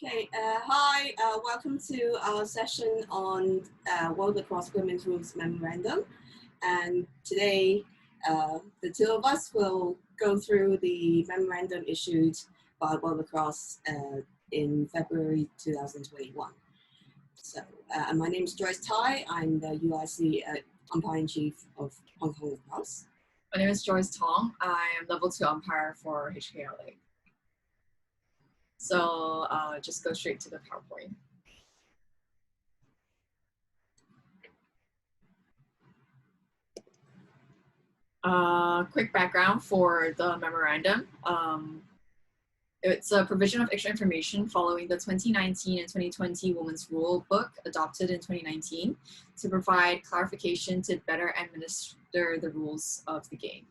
Okay, hi, welcome to our session on World Lacrosse Women's Rules Memorandum. And today, the two of us will go through the memorandum issued by World Lacrosse in February 2021. So, my name is Joyce Tai. I'm the UIC Umpire-in-Chief of Hong Kong Lacrosse. My name is Joyce Tong. I am level 2 umpire for HKLA. So just go straight to the PowerPoint. Quick background for the memorandum. It's a provision of extra information following the 2019 and 2020 Women's Rule Book adopted in 2019 to provide clarification to better administer the rules of the game.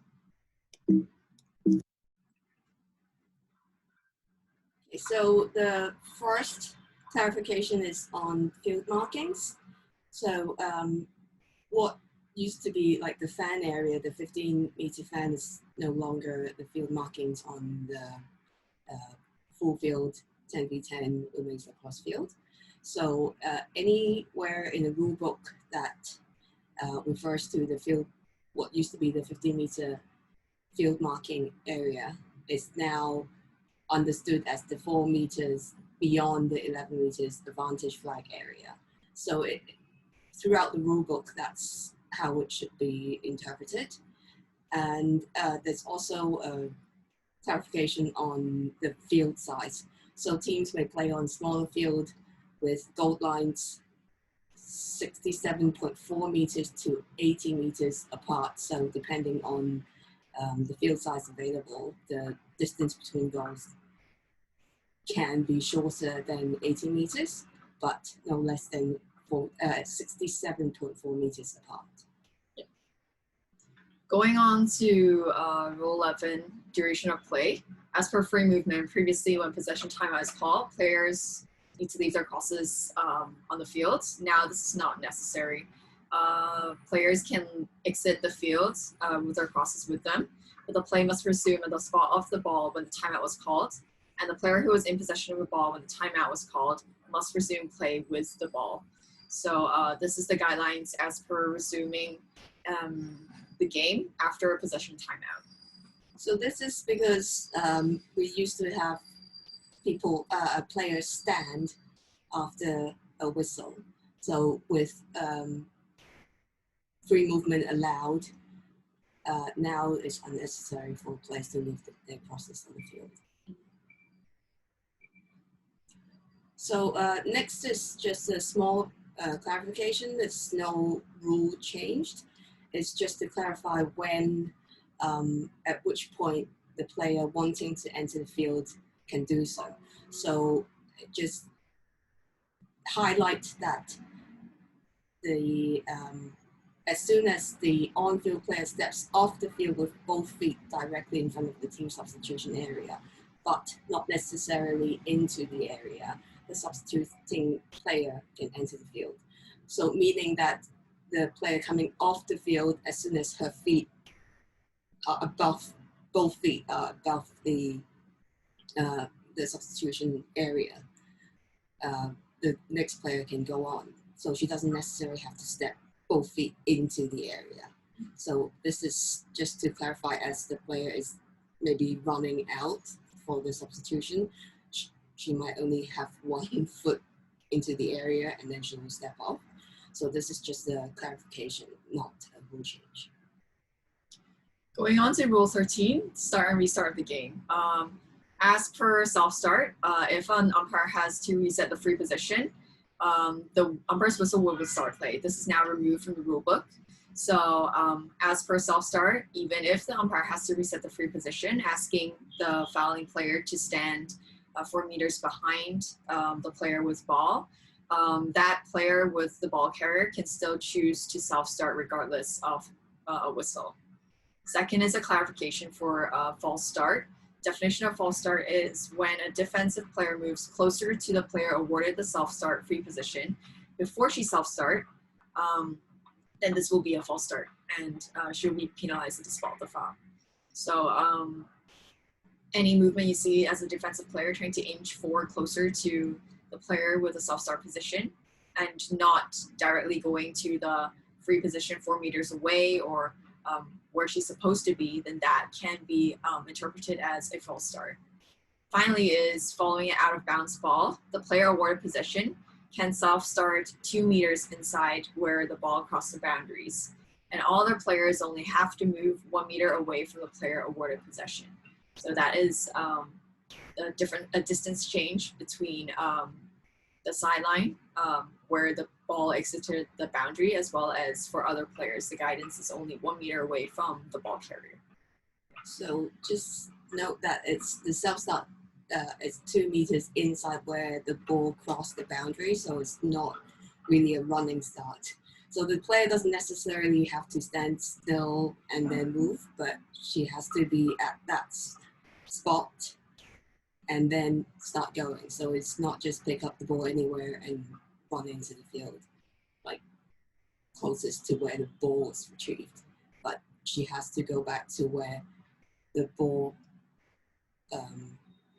So the first clarification is on field markings. So what used to be like the fan area, the 15-meter fan, is no longer the field markings on the full field 10v10 women's lacrosse field. So anywhere in the rule book that refers to the field, what used to be the 15-meter field marking area is now understood as the 4 meters beyond the 11 meters advantage flag area. So throughout the rule book, that's how it should be interpreted. And there's also a clarification on the field size. So teams may play on smaller field with goal lines 67.4 meters to 80 meters apart. So depending on the field size available, the distance between goals can be shorter than 80 meters, but no less than 67.4 meters apart. Yeah. Going on to Rule 11, duration of play. As per free movement, previously when possession timeout is called, players need to leave their crosses on the field. Now this is not necessary. Players can exit the field with their crosses with them, but the play must resume at the spot of the ball when the timeout was called, and the player who was in possession of the ball when the timeout was called must resume play with the ball. So this is the guidelines as per resuming the game after a possession timeout. So this is because we used to have players stand after a whistle. So with free movement allowed, now it's unnecessary for players to leave their crosses on the field. So next is just a small clarification. There's no rule changed. It's just to clarify when, at which point the player wanting to enter the field can do so. So just highlight that as soon as the on-field player steps off the field with both feet directly in front of the team substitution area, but not necessarily into the area, the substituting player can enter the field. So meaning that the player coming off the field, as soon as her feet are above, both feet are above the substitution area, the next player can go on. So she doesn't necessarily have to step both feet into the area. So this is just to clarify, as the player is maybe running out for the substitution, she might only have 1 foot into the area and then she will step off. So this is just a clarification, not a rule change. Going on to Rule 13, start and restart of the game. As per self-start, if an umpire has to reset the free position, the umpire's whistle will restart play. This is now removed from the rule book. So as per self-start, even if the umpire has to reset the free position, asking the fouling player to stand 4 meters behind the player with ball, that player with the ball carrier can still choose to self-start regardless of a whistle. Second is a clarification for false start. Definition of false start is when a defensive player moves closer to the player awarded the self-start free position before she self-start, then this will be a false start and she will be penalized and disqualified the foul. So any movement you see as a defensive player trying to inch forward closer to the player with a self-start position and not directly going to the free position 4 meters away or where she's supposed to be, then that can be interpreted as a false start. Finally is following an out of bounds ball. The player awarded possession can self-start 2 meters inside where the ball crossed the boundaries. And all other players only have to move 1 meter away from the player awarded possession. So that is a distance change between the sideline where the ball exited the boundary, as well as for other players, the guidance is only 1 meter away from the ball carrier. So just note that it's the self-start is 2 meters inside where the ball crossed the boundary, so it's not really a running start. So the player doesn't necessarily have to stand still and then move, but she has to be at that spot and then start going. So it's not just pick up the ball anywhere and run into the field, like closest to where the ball was retrieved, but she has to go back to where the ball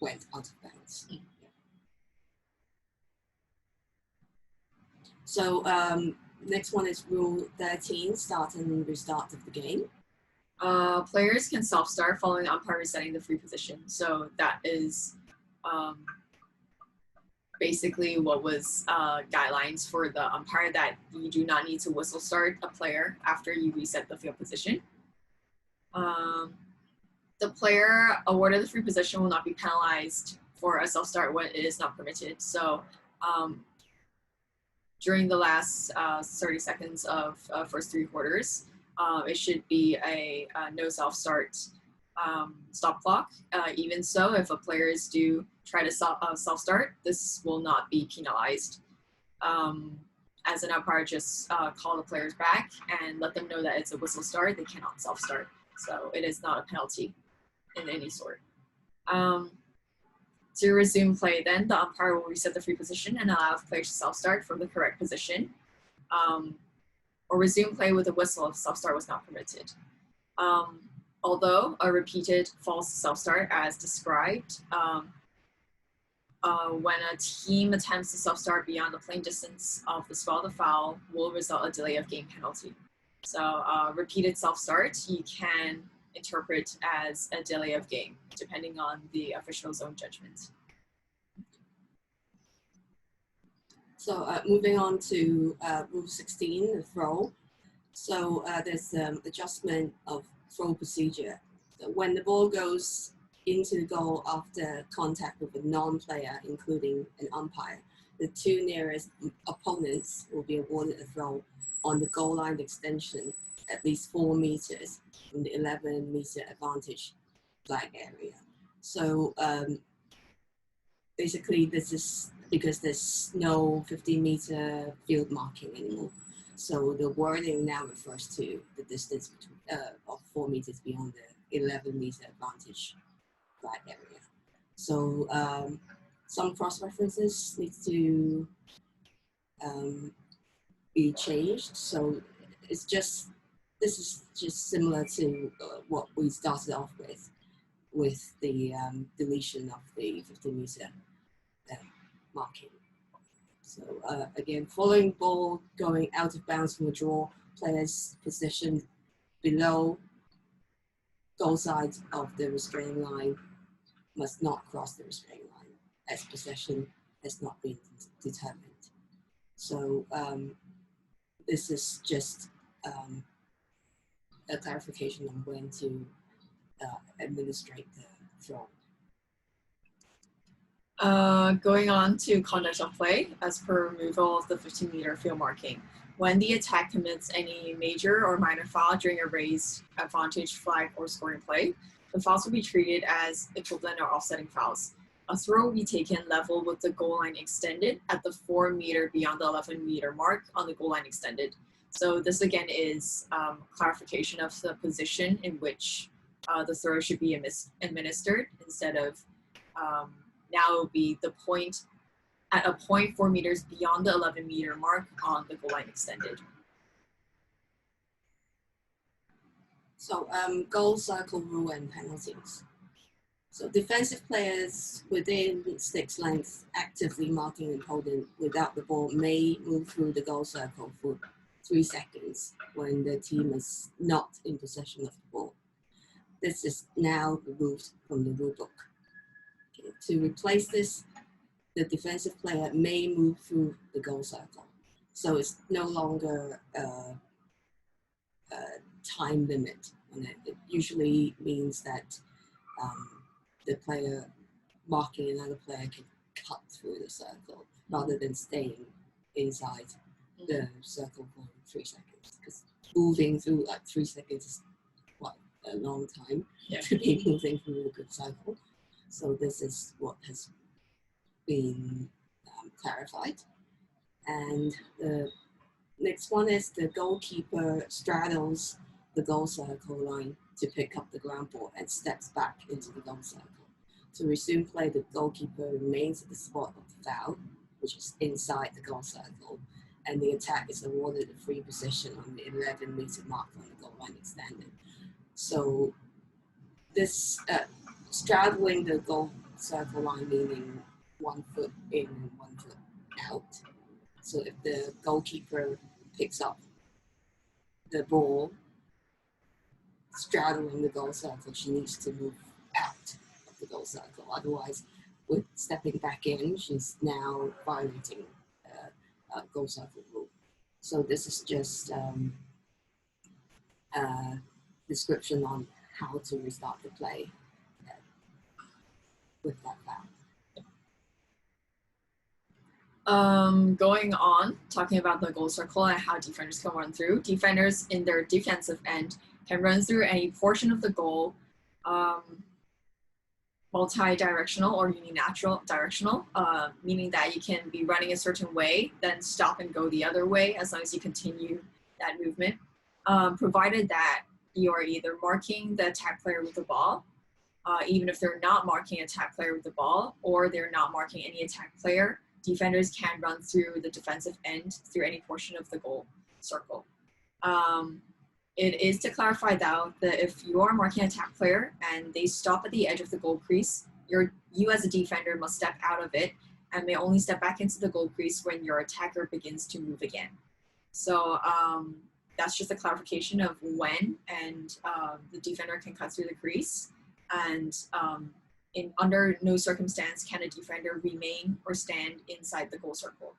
went out of bounds. Yeah. So next one is rule 13, start and restart of the game. Players can self-start following umpire resetting the free position. So that is basically what was guidelines for the umpire, that you do not need to whistle start a player after you reset the field position. The player awarded the free position will not be penalized for a self-start when it is not permitted. So during the last 30 seconds of first 3 quarters, it should be a no self-start stop clock. Even so, if a players do try to self-start, this will not be penalized. As an umpire, just call the players back and let them know that it's a whistle start. They cannot self-start. So it is not a penalty in any sort. To resume play, then the umpire will reset the free position and allow the players to self-start from the correct position, or resume play with a whistle if self-start was not permitted. Although a repeated false self-start as described, when a team attempts to self-start beyond the playing distance of the spell of the foul will result a delay of game penalty. So repeated self-start you can interpret as a delay of game, depending on the official's own judgment. So moving on to rule 16, the throw. So there's adjustment of throw procedure. So when the ball goes into the goal after contact with a non-player, including an umpire, the 2 nearest opponents will be awarded a throw on the goal line extension at least 4 meters from the 11-meter advantage flag area. So basically this is because there's no 15-meter field marking anymore. So the wording now refers to the distance between, of 4 meters beyond the 11-meter advantage flag area. So some cross-references need to be changed. So it's just, this is just similar to what we started off with the deletion of the 15-meter marking. So again, following ball going out of bounds from a draw, players positioned below goal side of the restraining line must not cross the restraining line as possession has not been determined. So this is just a clarification on when to administrate the throw. Going on to conduct of play, as per removal of the 15-meter field marking. When the attack commits any major or minor foul during a raised advantage flag or scoring play, the fouls will be treated as equivalent or offsetting fouls. A throw will be taken level with the goal line extended at the 4 meter beyond the 11-meter mark on the goal line extended. So this again is clarification of the position in which the throw should be administered, instead of now it will be the point at a point 4 meters beyond the 11-meter mark on the goal line extended. So goal circle rule and penalties. So defensive players within sticks length actively marking an opponent without the ball may move through the goal circle for 3 seconds when the team is not in possession of the ball. This is now removed from the rulebook. Okay. To replace this, the defensive player may move through the goal circle. So it's no longer a time limit on it. It usually means that the player marking another player can cut through the circle rather than staying inside the circle for 3 seconds. Because moving through like 3 seconds is quite a long time to be moving through a good cycle. So this is what has been clarified. And the next one is the goalkeeper straddles the goal circle line to pick up the ground ball and steps back into the goal circle. To resume play, the goalkeeper remains at the spot of the foul, which is inside the goal circle, and the attack is awarded a free position on the 11-meter mark on the goal line extended. So this straddling the goal circle line, meaning 1 foot in and 1 foot out. So if the goalkeeper picks up the ball straddling the goal circle, she needs to move out of the goal circle. Otherwise, with stepping back in, she's now violating a goal circle rule. So this is just a description on how to restart the play with that foul. Going on, talking about the goal circle and how defenders can run through. Defenders in their defensive end can run through any portion of the goal, multi-directional or unilateral, meaning that you can be running a certain way, then stop and go the other way as long as you continue that movement, provided that you are either marking the attack player with the ball, even if they're not marking attack player with the ball, or they're not marking any attack player. Defenders can run through the defensive end through any portion of the goal circle. It is to clarify though that if you are marking an attack player and they stop at the edge of the goal crease, you as a defender must step out of it and may only step back into the goal crease when your attacker begins to move again. So that's just a clarification of when and the defender can cut through the crease, and under no circumstance can a defender remain or stand inside the goal circle.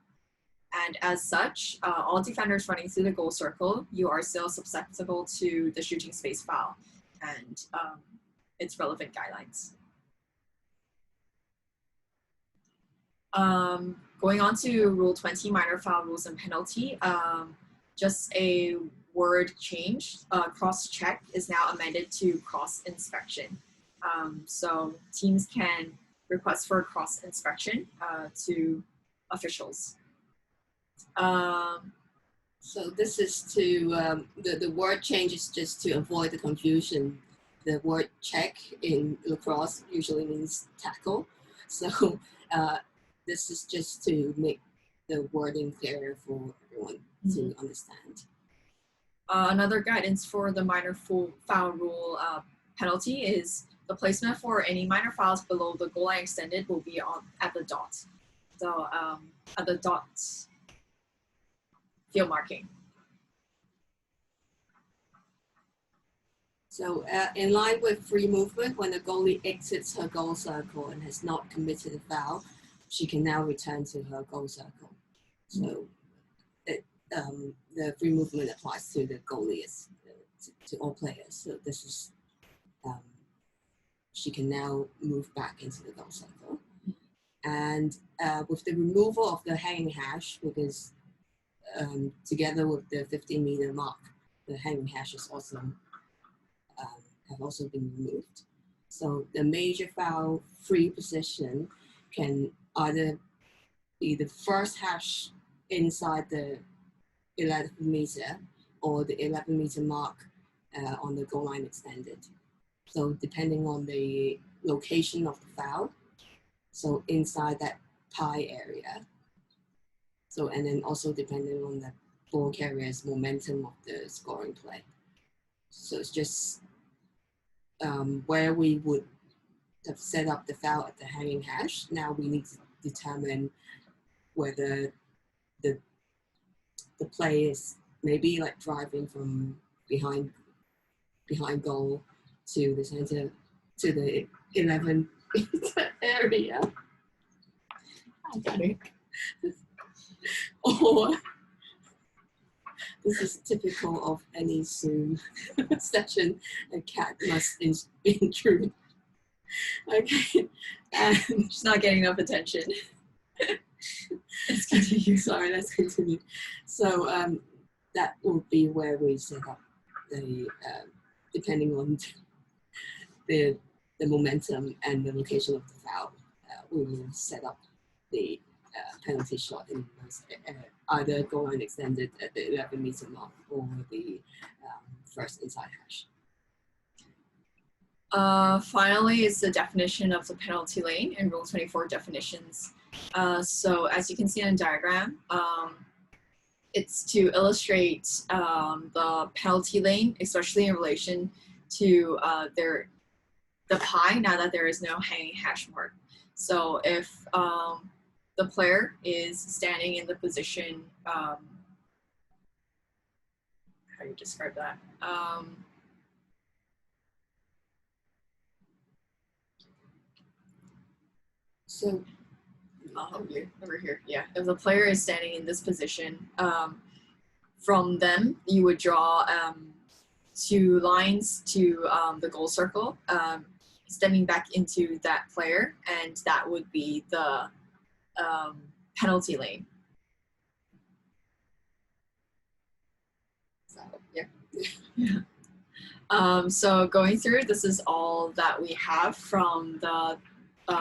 And as such, all defenders running through the goal circle, you are still susceptible to the shooting space foul and its relevant guidelines. Going on to Rule 20, minor foul rules and penalty, just a word change. Cross-check is now amended to cross-inspection. So teams can request for cross-inspection to officials. So this is to, the word change is just to avoid the confusion. The word check in lacrosse usually means tackle. So this is just to make the wording clearer for everyone to understand. Another guidance for the minor foul rule penalty is the placement for any minor fouls below the goal line extended will be at the dot. So at the dot field marking. So in line with free movement, when the goalie exits her goal circle and has not committed a foul, she can now return to her goal circle. So the free movement applies to the goalies, to all players. So this is, she can now move back into the goal circle. And with the removal of the hanging hash, because together with the 15-meter mark, the hanging hash is also have also been removed. So the major foul free position can either be the first hash inside the 11-meter or the 11-meter mark on the goal line extended. So depending on the location of the foul, so inside that pie area. So, and then also depending on the ball carrier's momentum of the scoring play. So it's just where we would have set up the foul at the hanging hash. Now we need to determine whether the play is maybe like driving from behind goal to the center, to the 11 area. I got it. Or this is typical of any Zoom session, a cat must intrude. Okay, and She's not getting enough attention. Let's continue. Sorry, let's continue. So that will be where we set up the, depending on the momentum and the location of the foul, we will set up the penalty shot in those, either goal line extended at the 11-meter mark or the first inside hash. Finally, is the definition of the penalty lane in Rule 24 definitions. So as you can see in the diagram, it's to illustrate the penalty lane, especially in relation to the pie, now that there is no hanging hash mark. So if the player is standing in the position, how do you describe that? So I'll help you over here. Yeah, if the player is standing in this position, from them you would draw 2 lines to the goal circle, stepping back into that player, and that would be the penalty lane. So yeah. Yeah. So going through, this is all that we have from the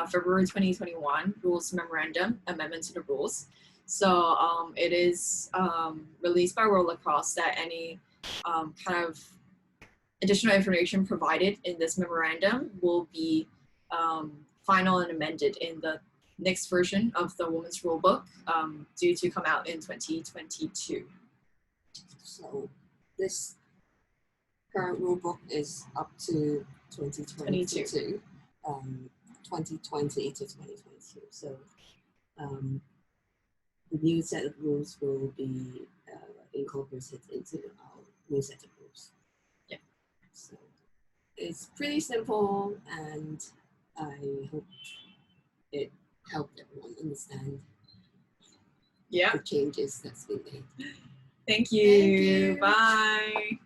February 2021 Rules Memorandum, Amendment to the Rules. So it is released by World Lacrosse that any kind of additional information provided in this memorandum will be final and amended in the next version of the Women's Rulebook, due to come out in 2022. So this current rulebook is up to 2022. 2020 to 2022. So the new set of rules will be incorporated into our new set of rules. Yeah. So it's pretty simple, and I hope it helped everyone understand the changes that's been made. Thank you. Bye.